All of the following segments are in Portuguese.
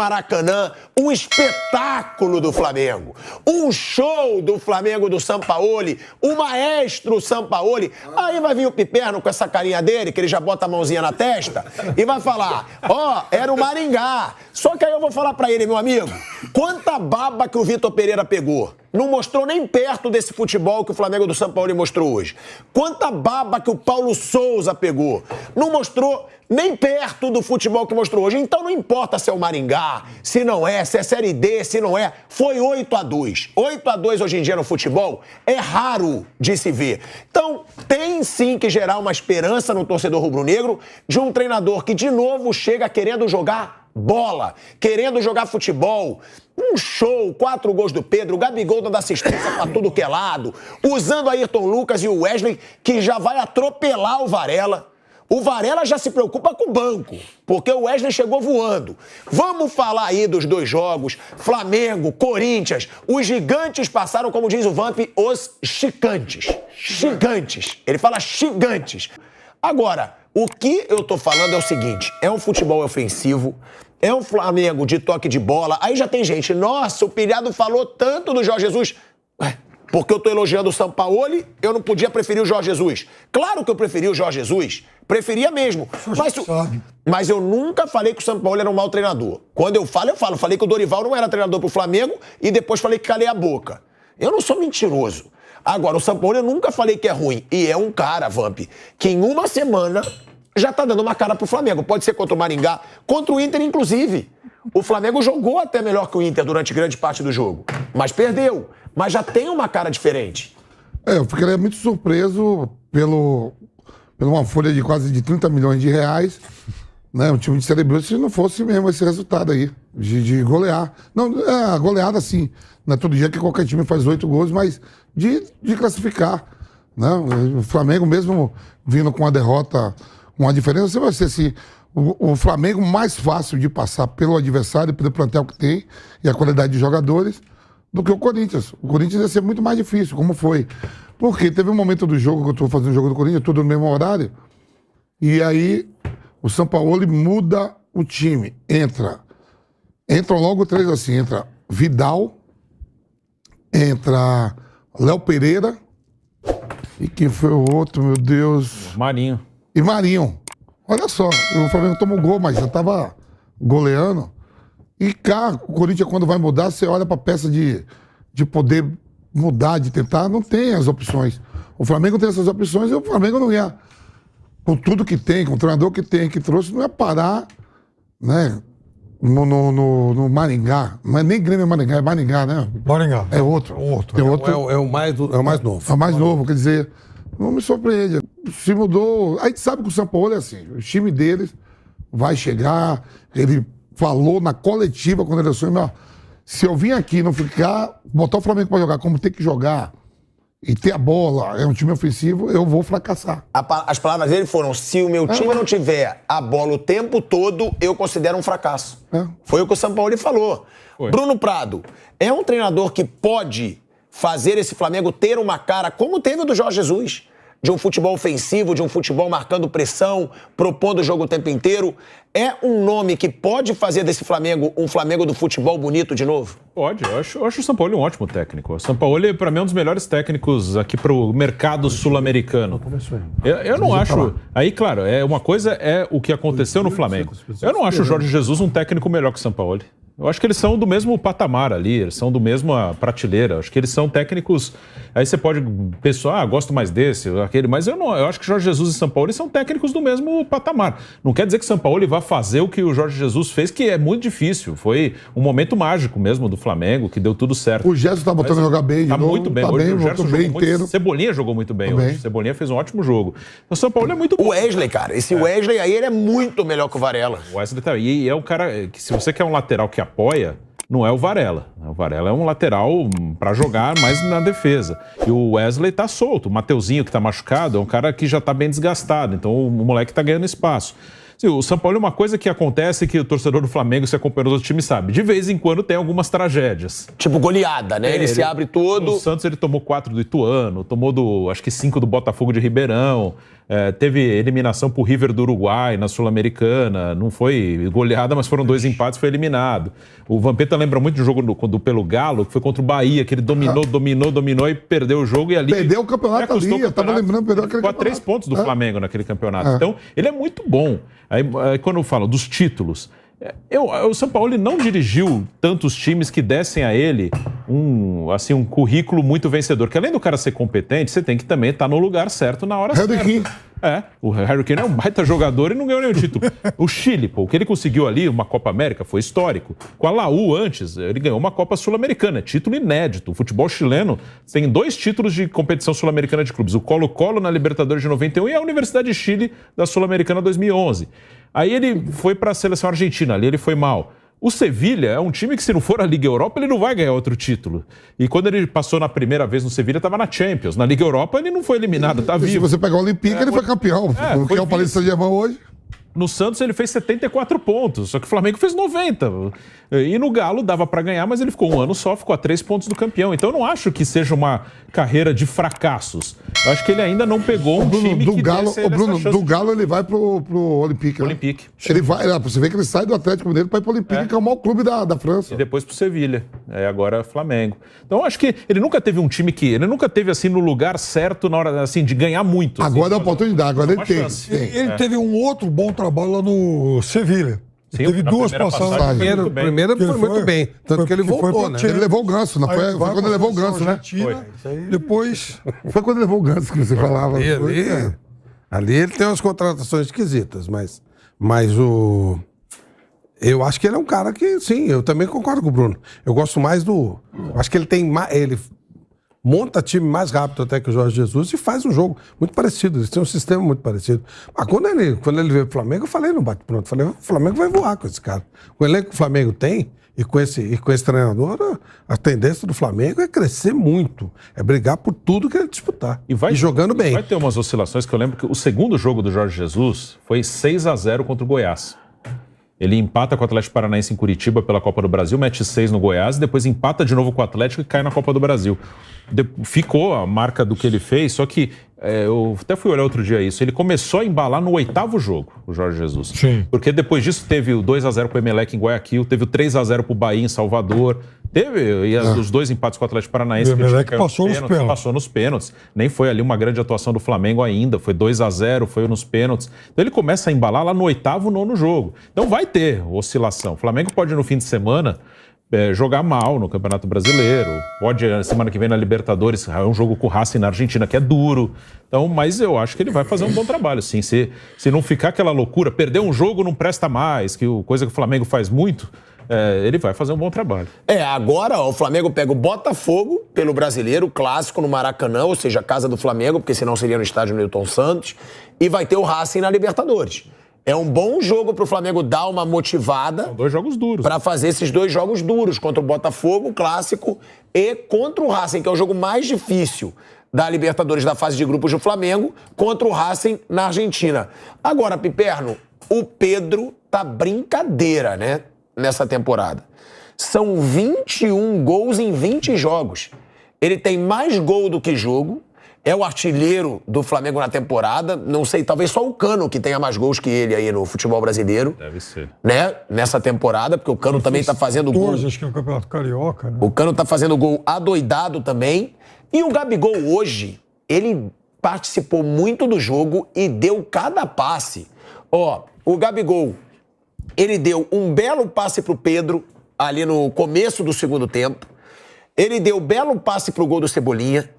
Maracanã, um espetáculo do Flamengo, um show do Flamengo do Sampaoli, o maestro Sampaoli. Aí vai vir o Piperno com essa carinha dele, que ele já bota a mãozinha na testa, e vai falar, era o Maringá. Só que aí eu vou falar pra ele, meu amigo, quanta baba que o Vitor Pereira pegou. Não mostrou nem perto desse futebol que o Flamengo do Sampaoli mostrou hoje. Quanta baba que o Paulo Souza pegou. Não mostrou nem perto do futebol que mostrou hoje. Então não importa se é o Maringá, se não é, se é Série D, se não é. Foi 8-2. 8-2 hoje em dia no futebol é raro de se ver. Então tem sim que gerar uma esperança no torcedor rubro-negro de um treinador que de novo chega querendo jogar bola, querendo jogar futebol. Um show, 4 gols do Pedro, o Gabigol dando assistência pra tudo que é lado, usando Ayrton Lucas e o Wesley, que já vai atropelar o Varela. O Varela já se preocupa com o banco, porque o Wesley chegou voando. Vamos falar aí dos 2 jogos, Flamengo, Corinthians. Os gigantes passaram, como diz o Vamp, os chicantes. Gigantes. Ele fala gigantes. Agora, o que eu tô falando é o seguinte, é um futebol ofensivo, é um Flamengo de toque de bola, aí já tem gente, nossa, o Pilhado falou tanto do Jorge Jesus. Ué, porque eu tô elogiando o Sampaoli, eu não podia preferir o Jorge Jesus. Claro que eu preferi o Jorge Jesus, preferia mesmo. Mas eu nunca falei que o Sampaoli era um mau treinador. Quando eu falo, eu falo. Falei que o Dorival não era treinador pro Flamengo e depois falei que calei a boca. Eu não sou mentiroso. Agora, o Sampaoli eu nunca falei que é ruim. E é um cara, Vamp, que em uma semana já tá dando uma cara pro Flamengo. Pode ser contra o Maringá, contra o Inter, inclusive. O Flamengo jogou até melhor que o Inter durante grande parte do jogo. Mas perdeu. Mas já tem uma cara diferente. Eu ficaria muito surpreso pela uma folha de quase de 30 milhões de reais, né? Um time de Série B, se não fosse mesmo esse resultado aí, de golear. Não, a goleada sim. Não é todo dia que qualquer time faz 8 gols, mas de classificar, né? O Flamengo, mesmo vindo com a derrota, uma diferença, você vai ser o Flamengo mais fácil de passar pelo adversário, pelo plantel que tem e a qualidade de jogadores, do que o Corinthians. O Corinthians ia ser muito mais difícil, como foi. Porque teve um momento do jogo, que eu estou fazendo o jogo do Corinthians, tudo no mesmo horário, e aí o Sampaoli muda o time. Entram logo 3 assim, entra Vidal, entra Léo Pereira, e quem foi o outro, meu Deus? Marinho. E Marinho. Olha só, o Flamengo tomou gol, mas já estava goleando. E cá, o Corinthians, quando vai mudar, você olha para a peça de poder mudar, de tentar, não tem as opções. O Flamengo tem essas opções e o Flamengo não ia, com tudo que tem, com o treinador que tem, que trouxe, não ia parar, né? No Maringá. Não é nem Grêmio Maringá, é Maringá, né? Maringá. É outro. É o mais novo. É o mais novo, quer dizer, não me surpreende. Se mudou. A gente sabe que o Sampaoli é assim, o time deles vai chegar, ele falou na coletiva quando ele assumiu, se eu vim aqui e não ficar, botar o Flamengo para jogar como tem que jogar e ter a bola, é um time ofensivo, eu vou fracassar. As palavras dele foram, se o meu time não tiver a bola o tempo todo, eu considero um fracasso. Foi o que o Sampaoli falou. Foi. Bruno Prado é um treinador que pode fazer esse Flamengo ter uma cara, como teve o do Jorge Jesus, de um futebol ofensivo, de um futebol marcando pressão, propondo o jogo o tempo inteiro. É um nome que pode fazer desse Flamengo um Flamengo do futebol bonito de novo? Pode, eu acho o Sampaoli um ótimo técnico. O Sampaoli, para mim, é um dos melhores técnicos aqui para o mercado sul-americano. Eu não acho... Aí, claro, uma coisa é o que aconteceu no Flamengo. Eu não acho o Jorge Jesus um técnico melhor que o Sampaoli. Eu acho que eles são do mesmo patamar ali, eles são do mesma prateleira. Acho que eles são técnicos... Aí você pode pensar, gosto mais desse, aquele, mas eu acho que Jorge Jesus e Sampaoli são técnicos do mesmo patamar. Não quer dizer que Sampaoli vá fazer o que o Jorge Jesus fez, que é muito difícil. Foi um momento mágico mesmo do Flamengo, que deu tudo certo. O Gerson tá botando a jogar bem de novo. Muito bem. Hoje o Gerson jogou muito inteiro. Cebolinha jogou muito bem hoje. Cebolinha fez um ótimo jogo. O Sampaoli é muito bom. O Wesley, cara, esse Wesley aí, ele é muito melhor que o Varela. O Wesley tá, e é um cara que, se você quer um lateral que apoia, não é o Varela. O Varela é um lateral para jogar mais na defesa. E o Wesley tá solto. O Mateuzinho, que tá machucado, é um cara que já tá bem desgastado. Então o moleque tá ganhando espaço. O Sampaoli é uma coisa que acontece que o torcedor do Flamengo, se acompanha os outros times, sabe. De vez em quando tem algumas tragédias. Tipo goleada, né? Ele se abre todo. O Santos ele tomou 4 do Ituano, tomou acho que 5 do Botafogo de Ribeirão. Teve eliminação pro River do Uruguai na Sul-Americana, não foi goleada, mas foram 2 empates, foi eliminado. O Vampeta lembra muito do jogo pelo Galo, que foi contra o Bahia, que ele dominou e perdeu o jogo e ali... Perdeu o campeonato ali, eu tava lembrando, perdeu aquele campeonato. 3 pontos do Flamengo naquele campeonato. Então, ele é muito bom. Aí quando eu falo dos títulos... O São Paulo não dirigiu tantos times que dessem a ele um currículo muito vencedor. Que além do cara ser competente, você tem que também estar no lugar certo na hora certa. O Harry Kane é um baita jogador e não ganhou nenhum título. O Chile, o que ele conseguiu ali, uma Copa América, foi histórico. Com a Laú antes, ele ganhou uma Copa Sul-Americana, título inédito. O futebol chileno tem 2 títulos de competição sul-americana de clubes. O Colo-Colo na Libertadores de 91 e a Universidade de Chile da Sul-Americana 2011. Aí ele foi para a seleção argentina, ali ele foi mal. O Sevilha é um time que, se não for a Liga Europa, ele não vai ganhar outro título. E quando ele passou na primeira vez no Sevilha, estava na Champions. Na Liga Europa, ele não foi eliminado, está vivo. Se você pegar o Olympique, ele foi campeão. O que é o Paris Saint-Germain hoje? No Santos ele fez 74 pontos, só que o Flamengo fez 90. E no Galo dava para ganhar, mas ele ficou um ano só, ficou a 3 pontos do campeão. Então eu não acho que seja uma carreira de fracassos. Eu acho que ele ainda não pegou um time que desse ele essa chance. Do Galo ele vai pro Olympique. Né? Olympique. Ele vai, você vê que ele sai do Atlético Mineiro para ir pro Olympique, que é o maior clube da França. E depois pro Sevilha. Agora Flamengo. Então eu acho que ele nunca teve um time que... Ele nunca teve assim no lugar certo na hora assim, de ganhar muito. Agora dá oportunidade, agora ele tem. Ele teve um outro bom trabalho lá no Sevilha. Sim, teve 2 passagens. Primeiro foi muito bem. Tanto que ele voltou, né? Ele levou o Ganso, não foi? Foi quando ele levou o Ganso, né? Depois... Foi quando ele levou o Ganso que você falava. Ali ele tem umas contratações esquisitas, mas o... Eu acho que ele é um cara que, sim, eu também concordo com o Bruno. Eu gosto mais do... Acho que ele tem mais... Ele monta time mais rápido até que o Jorge Jesus e faz um jogo muito parecido. Eles têm um sistema muito parecido. Mas quando ele veio pro Flamengo, eu falei no bate-pronto. Falei, o Flamengo vai voar com esse cara. O elenco que o Flamengo tem e com esse treinador, a tendência do Flamengo é crescer muito. É brigar por tudo que ele disputar. E jogando bem. Vai ter umas oscilações que eu lembro que o segundo jogo do Jorge Jesus foi 6-0 contra o Goiás. Ele empata com o Atlético Paranaense em Curitiba pela Copa do Brasil, mete 6 no Goiás, depois empata de novo com o Atlético e cai na Copa do Brasil. Ficou a marca do que ele fez, só que eu até fui olhar outro dia isso. Ele começou a embalar no 8º jogo, o Jorge Jesus. Sim. Porque depois disso teve o 2-0 pro Emelec em Guayaquil, teve o 3-0 pro Bahia em Salvador, teve os 2 empates com o Atlético Paranaense. O Emelec passou nos pênaltis. Nem foi ali uma grande atuação do Flamengo ainda, foi 2-0, foi nos pênaltis. Então ele começa a embalar lá no 8º, 9º jogo. Então vai ter oscilação. O Flamengo pode no fim de semana jogar mal no Campeonato Brasileiro, pode semana que vem na Libertadores, é um jogo com o Racing na Argentina que é duro, então, mas eu acho que ele vai fazer um bom trabalho, sim, se não ficar aquela loucura, perder um jogo não presta mais, coisa que o Flamengo faz muito, ele vai fazer um bom trabalho. Agora o Flamengo pega o Botafogo pelo Brasileiro, clássico no Maracanã, ou seja, a casa do Flamengo, porque senão seria no estádio Newton Santos, e vai ter o Racing na Libertadores. É um bom jogo para o Flamengo dar uma motivada. São 2 jogos duros. Para fazer esses 2 jogos duros, contra o Botafogo, o clássico, e contra o Racing, que é o jogo mais difícil da Libertadores da fase de grupos do Flamengo, contra o Racing na Argentina. Agora, Piperno, o Pedro tá brincadeira, né, nessa temporada. São 21 gols em 20 jogos. Ele tem mais gol do que jogo. É o artilheiro do Flamengo na temporada. Não sei, talvez só o Cano que tenha mais gols que ele aí no futebol brasileiro. Deve ser. Né? Nessa temporada, porque o Cano também tá fazendo 14, gol. Acho que é o Campeonato Carioca, né? O Cano tá fazendo gol adoidado também. E o Gabigol hoje, ele participou muito do jogo e deu cada passe. O Gabigol, ele deu um belo passe pro Pedro ali no começo do segundo tempo. Ele deu belo passe pro gol do Cebolinha.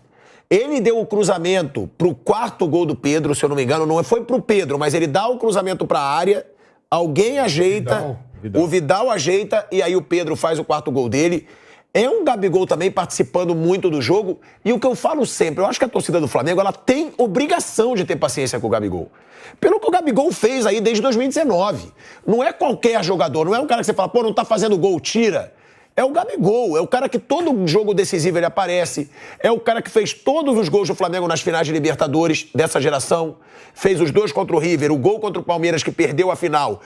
Ele deu o cruzamento pro 4º gol do Pedro, se eu não me engano. Não foi pro Pedro, mas ele dá o cruzamento pra área, alguém ajeita, o Vidal ajeita e aí o Pedro faz o 4º gol dele. É um Gabigol também participando muito do jogo. E o que eu falo sempre, eu acho que a torcida do Flamengo ela tem obrigação de ter paciência com o Gabigol. Pelo que o Gabigol fez aí desde 2019. Não é qualquer jogador, não é um cara que você fala, não tá fazendo gol, tira. É o Gabigol, é o cara que todo jogo decisivo ele aparece, é o cara que fez todos os gols do Flamengo nas finais de Libertadores dessa geração, fez os 2 contra o River, o gol contra o Palmeiras que perdeu a final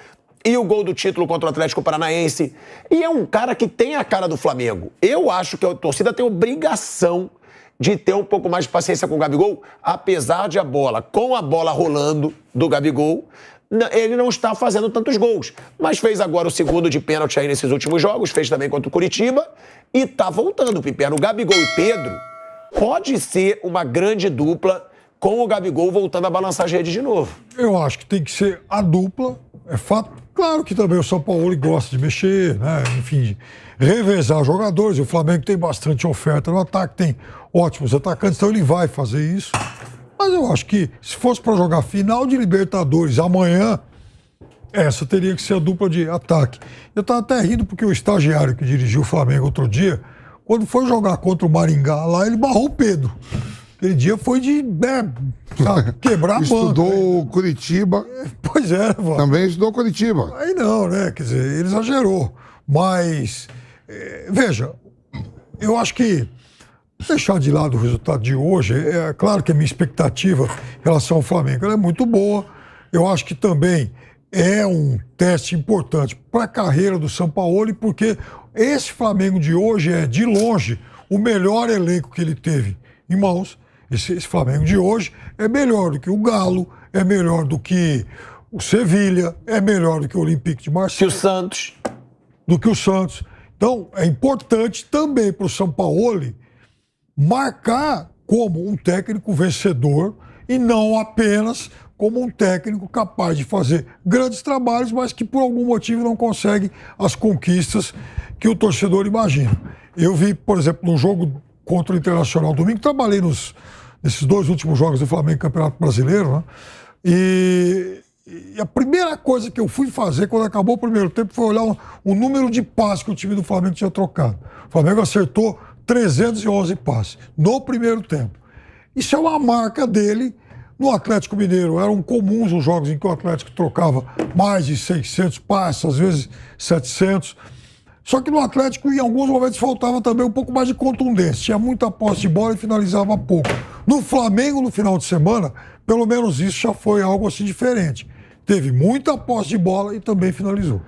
e o gol do título contra o Atlético Paranaense. E é um cara que tem a cara do Flamengo. Eu acho que a torcida tem obrigação de ter um pouco mais de paciência com o Gabigol, apesar de com a bola rolando do Gabigol, ele não está fazendo tantos gols. Mas fez agora o segundo de pênalti aí nesses últimos jogos, fez também contra o Curitiba e tá voltando, Piperno. O Gabigol e Pedro pode ser uma grande dupla com o Gabigol voltando a balançar as redes de novo. Eu acho que tem que ser a dupla, é fato. Claro que também o São Paulo gosta de mexer, né? Enfim, de revezar jogadores. O Flamengo tem bastante oferta no ataque, tem ótimos atacantes, então ele vai fazer isso. Mas eu acho que se fosse para jogar final de Libertadores amanhã, essa teria que ser a dupla de ataque. Eu estava até rindo porque o estagiário que dirigiu o Flamengo outro dia, quando foi jogar contra o Maringá lá, ele barrou o Pedro. Aquele dia foi de sabe, quebrar a banca. Estudou Curitiba. Pois é, mano. Também estudou Curitiba. Aí não, né? Quer dizer, ele exagerou. Mas, veja, eu acho que deixar de lado o resultado de hoje, é claro que a minha expectativa em relação ao Flamengo ela é muito boa. Eu acho que também é um teste importante para a carreira do Sampaoli, porque esse Flamengo de hoje é, de longe, o melhor elenco que ele teve em mãos. Esse Flamengo de hoje é melhor do que o Galo, é melhor do que o Sevilha, é melhor do que o Olympique de Marseille. Do que o Santos. Então, é importante também para o Sampaoli marcar como um técnico vencedor e não apenas como um técnico capaz de fazer grandes trabalhos, mas que por algum motivo não consegue as conquistas que o torcedor imagina. Eu vi, por exemplo, no jogo contra o Internacional domingo, trabalhei nesses 2 últimos jogos do Flamengo no Campeonato Brasileiro, né? E a primeira coisa que eu fui fazer quando acabou o primeiro tempo foi olhar o número de passes que o time do Flamengo tinha trocado. O Flamengo acertou 311 passes no primeiro tempo. Isso é uma marca dele. No Atlético Mineiro eram comuns os jogos em que o Atlético trocava mais de 600 passes, às vezes 700. Só que no Atlético, em alguns momentos, faltava também um pouco mais de contundência. Tinha muita posse de bola e finalizava pouco. No Flamengo, no final de semana, pelo menos isso já foi algo assim diferente. Teve muita posse de bola e também finalizou.